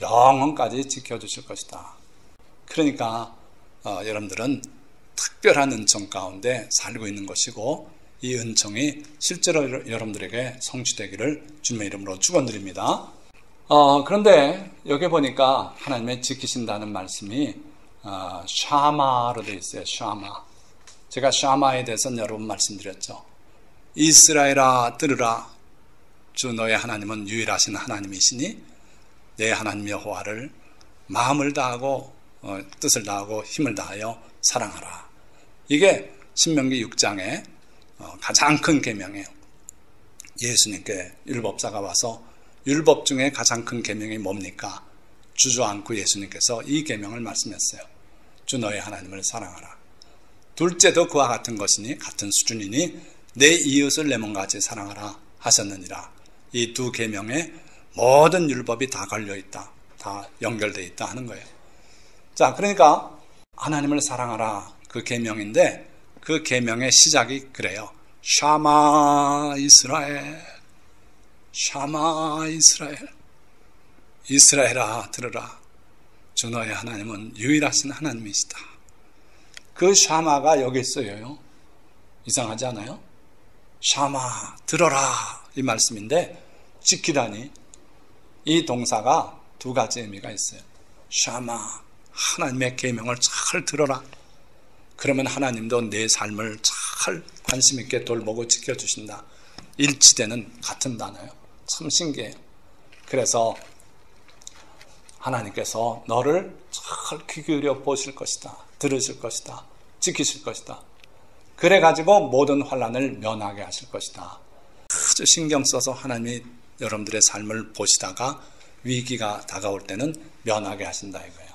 영원까지 지켜주실 것이다. 그러니까 여러분들은 특별한 은총 가운데 살고 있는 것이고 이 은총이 실제로 여러분들에게 성취되기를 주님의 이름으로 축원드립니다. 그런데 여기 보니까 하나님의 지키신다는 말씀이 샤마로 되어 있어요. 샤마. 제가 샤마에 대해서는 여러 번 말씀드렸죠. 이스라엘아 들으라. 주 너의 하나님은 유일하신 하나님이시니 내 하나님 여호와를 마음을 다하고 뜻을 다하고 힘을 다하여 사랑하라. 이게 신명기 6장의 가장 큰 계명이에요. 예수님께 율법사가 와서 율법 중에 가장 큰 계명이 뭡니까? 주저앉고 예수님께서 이 계명을 말씀했어요. 주 너의 하나님을 사랑하라. 둘째도 그와 같은 것이니 같은 수준이니 내 이웃을 내 몸같이 사랑하라 하셨느니라. 이 두 계명에 모든 율법이 다 걸려있다. 다 연결되어 있다 하는 거예요. 자, 그러니까 하나님을 사랑하라 그 계명인데 그 계명의 시작이 그래요. 샤마 이스라엘, 샤마 이스라엘. 이스라엘아 들으라. 주 너의 하나님은 유일하신 하나님이시다. 그 샤마가 여기 쓰여요. 이상하지 않아요? 샤마 들어라 이 말씀인데 지키다니 이 동사가 두 가지 의미가 있어요. 샤마 하나님의 계명을 잘 들어라. 그러면 하나님도 내 삶을 잘 관심 있게 돌보고 지켜주신다. 일치되는 같은 단어예요. 참 신기해요. 그래서 하나님께서 너를 잘 귀 기울여 보실 것이다. 들으실 것이다. 지키실 것이다. 그래가지고 모든 환난을 면하게 하실 것이다. 아주 신경 써서 하나님이 여러분들의 삶을 보시다가 위기가 다가올 때는 면하게 하신다 이거예요.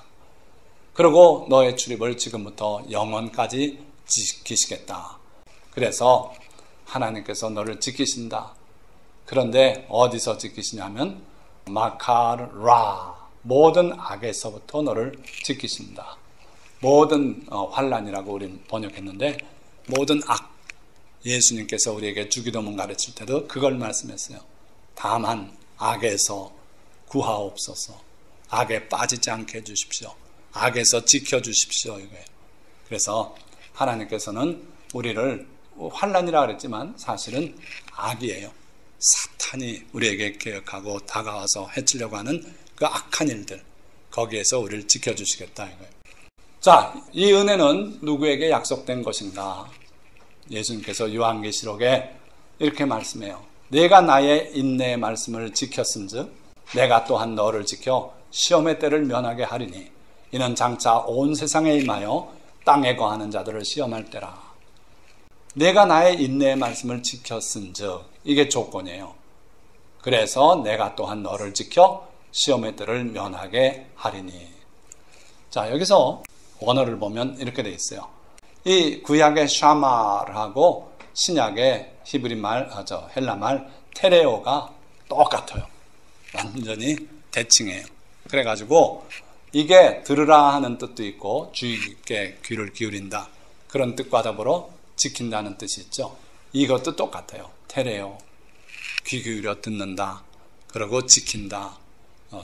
그리고 너의 출입을 지금부터 영원까지 지키시겠다. 그래서 하나님께서 너를 지키신다. 그런데 어디서 지키시냐면 마카라 모든 악에서부터 너를 지키신다. 모든 환난이라고 우리는 번역했는데 모든 악 예수님께서 우리에게 주기도문 가르칠 때도 그걸 말씀했어요. 다만 악에서 구하옵소서. 악에 빠지지 않게 해주십시오. 악에서 지켜주십시오 이거예요. 그래서 하나님께서는 우리를 환난이라 그랬지만 사실은 악이에요. 사탄이 우리에게 계획하고 다가와서 해치려고 하는 그 악한 일들 거기에서 우리를 지켜주시겠다 이거예요. 자, 이 은혜는 누구에게 약속된 것인가? 예수님께서 요한계시록에 이렇게 말씀해요. 내가 나의 인내의 말씀을 지켰은즉 내가 또한 너를 지켜 시험의 때를 면하게 하리니 이는 장차 온 세상에 임하여 땅에 거하는 자들을 시험할 때라. 내가 나의 인내의 말씀을 지켰은즉 이게 조건이에요. 그래서 내가 또한 너를 지켜 시험의 때를 면하게 하리니. 자, 여기서 원어를 보면 이렇게 돼 있어요. 이 구약의 샤마하고 신약의 히브리 말, 헬라 말 테레오가 똑같아요. 완전히 대칭해요. 그래가지고 이게 들으라 하는 뜻도 있고 주의 깊게 귀를 기울인다. 그런 뜻과 더불어 지킨다는 뜻이 있죠. 이것도 똑같아요. 테레오, 귀 기울여 듣는다. 그리고 지킨다.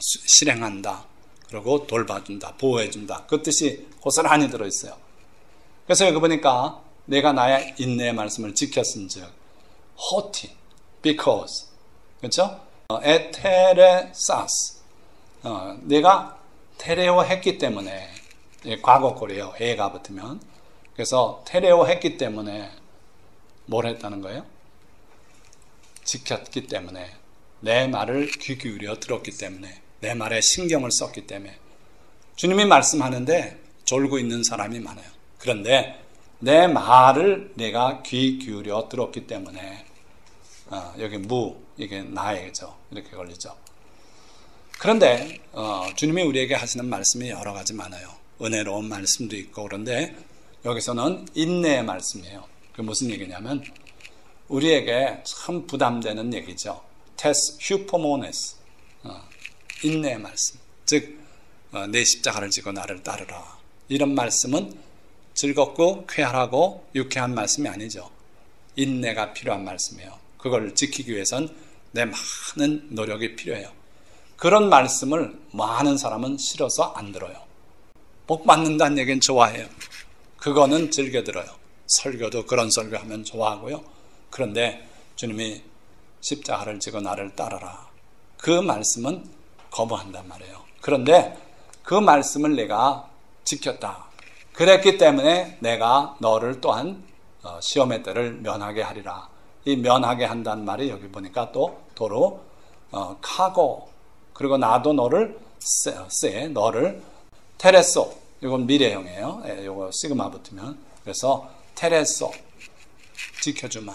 실행한다. 그리고 돌봐준다. 보호해준다. 그 뜻이 고스란히 들어있어요. 그래서 여기 보니까 내가 나의 인내의 말씀을 지켰은즉 호티, because 그렇죠? 에테레사스 내가 테레오 했기 때문에 과거꼴이에요. 에가 붙으면 그래서 테레오 했기 때문에 뭘 했다는 거예요? 지켰기 때문에 내 말을 귀 기울여 들었기 때문에, 내 말에 신경을 썼기 때문에. 주님이 말씀하는데 졸고 있는 사람이 많아요. 그런데 내 말을 내가 귀 기울여 들었기 때문에, 여기 이게 나에게죠. 이렇게 걸리죠. 그런데 주님이 우리에게 하시는 말씀이 여러 가지 많아요. 은혜로운 말씀도 있고. 그런데 여기서는 인내의 말씀이에요. 그게 무슨 얘기냐면 우리에게 참 부담되는 얘기죠. 테스 휴포모네스, 인내의 말씀. 즉 내 십자가를 지고 나를 따르라. 이런 말씀은 즐겁고 쾌활하고 유쾌한 말씀이 아니죠. 인내가 필요한 말씀이에요. 그걸 지키기 위해선 내 많은 노력이 필요해요. 그런 말씀을 많은 사람은 싫어서 안 들어요. 복 받는다는 얘기는 좋아해요. 그거는 즐겨 들어요. 설교도 그런 설교하면 좋아하고요. 그런데 주님이 십자가를 지고 나를 따르라. 그 말씀은 거부한단 말이에요. 그런데 그 말씀을 내가 지켰다. 그랬기 때문에 내가 너를 또한 시험의 때를 면하게 하리라. 이 면하게 한다는 말이 여기 보니까 또 도로 카고, 그리고 나도 너를 너를 테레소, 이건 미래형이에요. 이거 시그마 붙으면. 그래서 테레소, 지켜주마.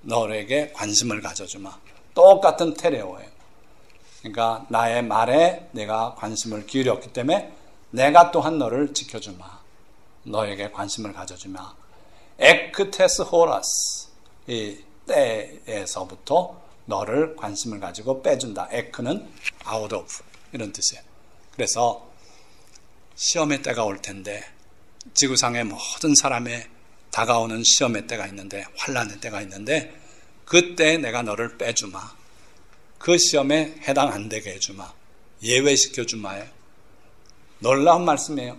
너에게 관심을 가져주마. 똑같은 테레오예요. 그러니까 나의 말에 내가 관심을 기울였기 때문에 내가 또한 너를 지켜주마. 너에게 관심을 가져주마. 에크테스 호라스, 이 때에서부터 너를 관심을 가지고 빼준다. 에크는 out of, 이런 뜻이에요. 그래서 시험의 때가 올 텐데, 지구상의 모든 사람의 다가오는 시험의 때가 있는데, 환난의 때가 있는데, 그때 내가 너를 빼주마. 그 시험에 해당 안 되게 해주마. 예외시켜주마요. 놀라운 말씀이에요.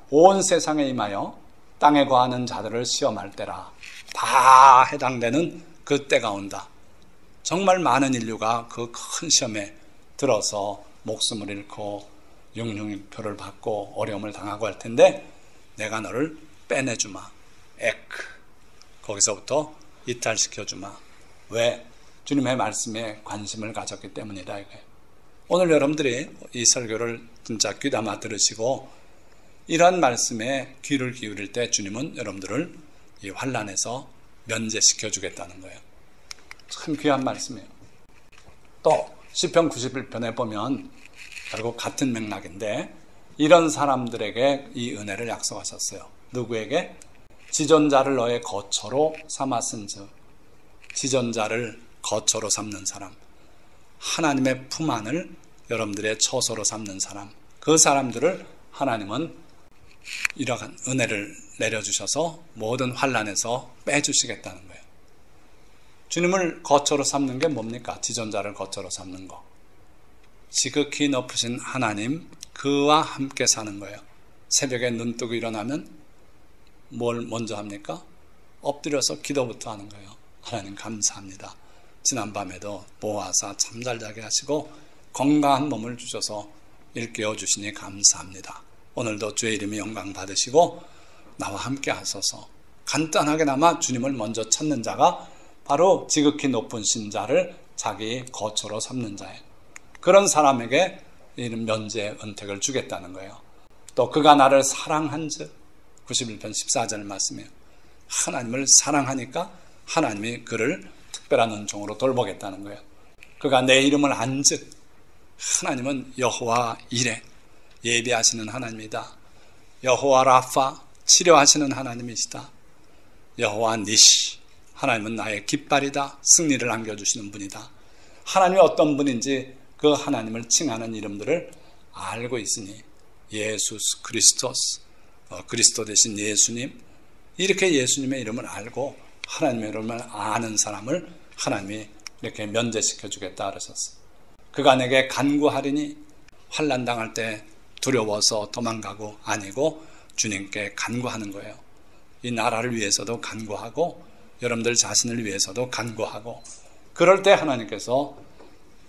온 세상에 임하여 땅에 거하는 자들을 시험할 때라. 다 해당되는 그 때가 온다. 정말 많은 인류가 그 큰 시험에 들어서 목숨을 잃고 용융표를 받고 어려움을 당하고 할 텐데 내가 너를 빼내주마. 거기서부터 이탈시켜주마. 왜? 주님의 말씀에 관심을 가졌기 때문이다. 이거예요. 오늘 여러분들이 이 설교를 진짜 귀담아 들으시고 이러한 말씀에 귀를 기울일 때 주님은 여러분들을 이 환난에서 면제시켜 주겠다는 거예요. 참 귀한 말씀이에요. 또 시편 91편에 보면 결국 같은 맥락인데 이런 사람들에게 이 은혜를 약속하셨어요. 누구에게? 지존자를 너의 거처로 삼았은즉. 지존자를 거처로 삼는 사람, 하나님의 품 안을 여러분들의 처소로 삼는 사람, 그 사람들을 하나님은 이러한 은혜를 내려주셔서 모든 환난에서 빼주시겠다는 거예요. 주님을 거처로 삼는 게 뭡니까? 지존자를 거처로 삼는 거. 지극히 높으신 하나님, 그와 함께 사는 거예요. 새벽에 눈 뜨고 일어나면 뭘 먼저 합니까? 엎드려서 기도부터 하는 거예요. 하나님 감사합니다. 지난밤에도 보아사 잠잘 자게 하시고 건강한 몸을 주셔서 일깨워 주시니 감사합니다. 오늘도 주의 이름이 영광 받으시고 나와 함께 하소서. 간단하게나마 주님을 먼저 찾는 자가 바로 지극히 높은 신자를 자기 거처로 삼는 자예요. 그런 사람에게 이런 면제 은택을 주겠다는 거예요. 또 그가 나를 사랑한즉 91편 14절 말씀이에요. 하나님을 사랑하니까 하나님이 그를 특별한 은총으로 돌보겠다는 거예요. 그가 내 이름을 안즉 하나님은 여호와 이레 예비하시는 하나님이다. 여호와 라파 치료하시는 하나님이시다. 여호와 니시 하나님은 나의 깃발이다. 승리를 안겨주시는 분이다. 하나님이 어떤 분인지 그 하나님을 칭하는 이름들을 알고 있으니 예수스 그리스도스, 그리스도 대신 예수님, 이렇게 예수님의 이름을 알고 하나님의 이름을 아는 사람을 하나님이 이렇게 면제시켜 주겠다 그러셨어요. 그가 내게 간구하리니 환난 당할 때 두려워서 도망가고 아니고 주님께 간구하는 거예요. 이 나라를 위해서도 간구하고 여러분들 자신을 위해서도 간구하고 그럴 때 하나님께서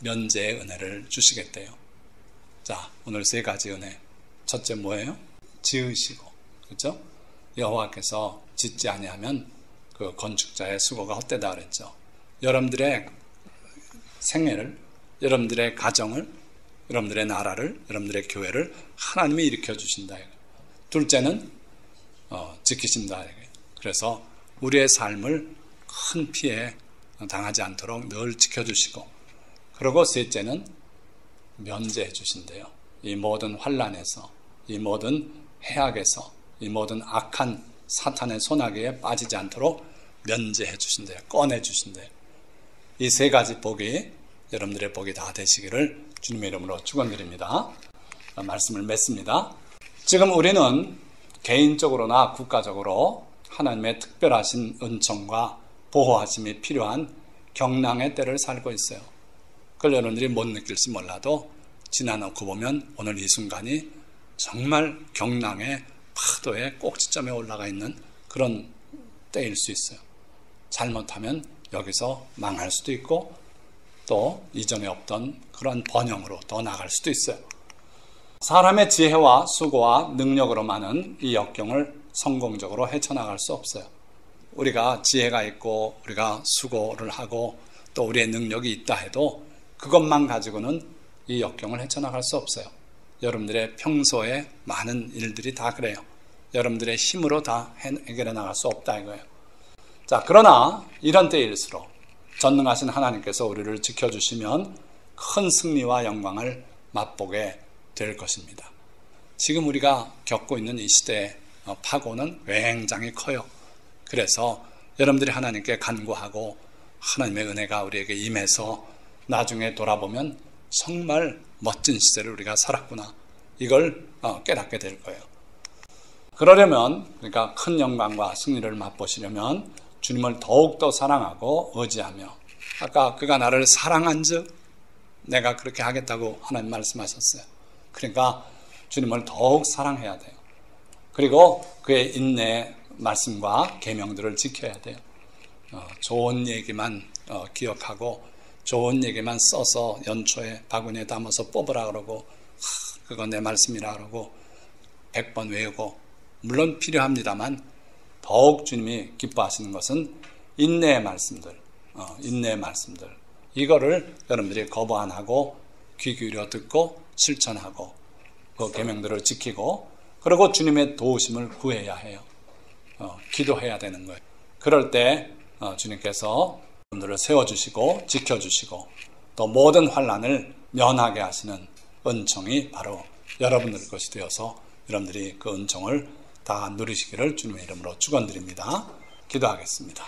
면제의 은혜를 주시겠대요. 자, 오늘 세 가지 은혜. 첫째 뭐예요? 지으시고, 그렇죠? 여호와께서 짓지 아니하면 그 건축자의 수고가 헛되다 그랬죠. 여러분들의 생애를 여러분들의 가정을, 여러분들의 나라를, 여러분들의 교회를 하나님이 일으켜 주신다. 둘째는 지키신다. 그래서 우리의 삶을 큰 피해 당하지 않도록 늘 지켜주시고, 그리고 셋째는 면제해 주신대요. 이 모든 환난에서, 이 모든 해악에서, 이 모든 악한 사탄의 소나기에 빠지지 않도록 면제해 주신대요. 꺼내 주신대요. 이 세 가지 복이 여러분들의 복이 다 되시기를 주님의 이름으로 축원드립니다. 말씀을 맺습니다. 지금 우리는 개인적으로나 국가적으로 하나님의 특별하신 은총과 보호하심이 필요한 경랑의 때를 살고 있어요. 그걸 여러분들이 못 느낄지 몰라도 지나놓고 보면 오늘 이 순간이 정말 경랑의 파도의 꼭지점에 올라가 있는 그런 때일 수 있어요. 잘못하면 여기서 망할 수도 있고 또 이전에 없던 그런 번영으로 더 나갈 수도 있어요. 사람의 지혜와 수고와 능력으로만은 이 역경을 성공적으로 헤쳐나갈 수 없어요. 우리가 지혜가 있고 우리가 수고를 하고 또 우리의 능력이 있다 해도 그것만 가지고는 이 역경을 헤쳐나갈 수 없어요. 여러분들의 평소에 많은 일들이 다 그래요. 여러분들의 힘으로 다 해결해 나갈 수 없다 이거예요. 자, 그러나 이런 때일수록 전능하신 하나님께서 우리를 지켜주시면 큰 승리와 영광을 맛보게 될 것입니다. 지금 우리가 겪고 있는 이 시대의 파고는 굉장히 커요. 그래서 여러분들이 하나님께 간구하고 하나님의 은혜가 우리에게 임해서 나중에 돌아보면 정말 멋진 시대를 우리가 살았구나, 이걸 깨닫게 될 거예요. 그러려면, 그러니까 큰 영광과 승리를 맛보시려면 주님을 더욱더 사랑하고 의지하며, 아까 그가 나를 사랑한 즉 내가 그렇게 하겠다고 하나님 말씀하셨어요. 그러니까 주님을 더욱 사랑해야 돼요. 그리고 그의 인내의 말씀과 계명들을 지켜야 돼요. 좋은 얘기만 기억하고 좋은 얘기만 써서 연초에 바구니에 담아서 뽑으라 그러고 그건 내 말씀이라 그러고 100번 외우고, 물론 필요합니다만 더욱 주님이 기뻐하시는 것은 인내의 말씀들, 인내의 말씀들, 이거를 여러분들이 거부 안 하고 귀 기울여 듣고 실천하고 그 계명들을 지키고, 그리고 주님의 도우심을 구해야 해요. 기도해야 되는 거예요. 그럴 때 주님께서 여러분들을 세워주시고 지켜주시고 또 모든 환난을 면하게 하시는 은총이 바로 여러분들 것이 되어서 여러분들이 그 은총을 다 누리시기를 주님의 이름으로 축원드립니다. 기도하겠습니다.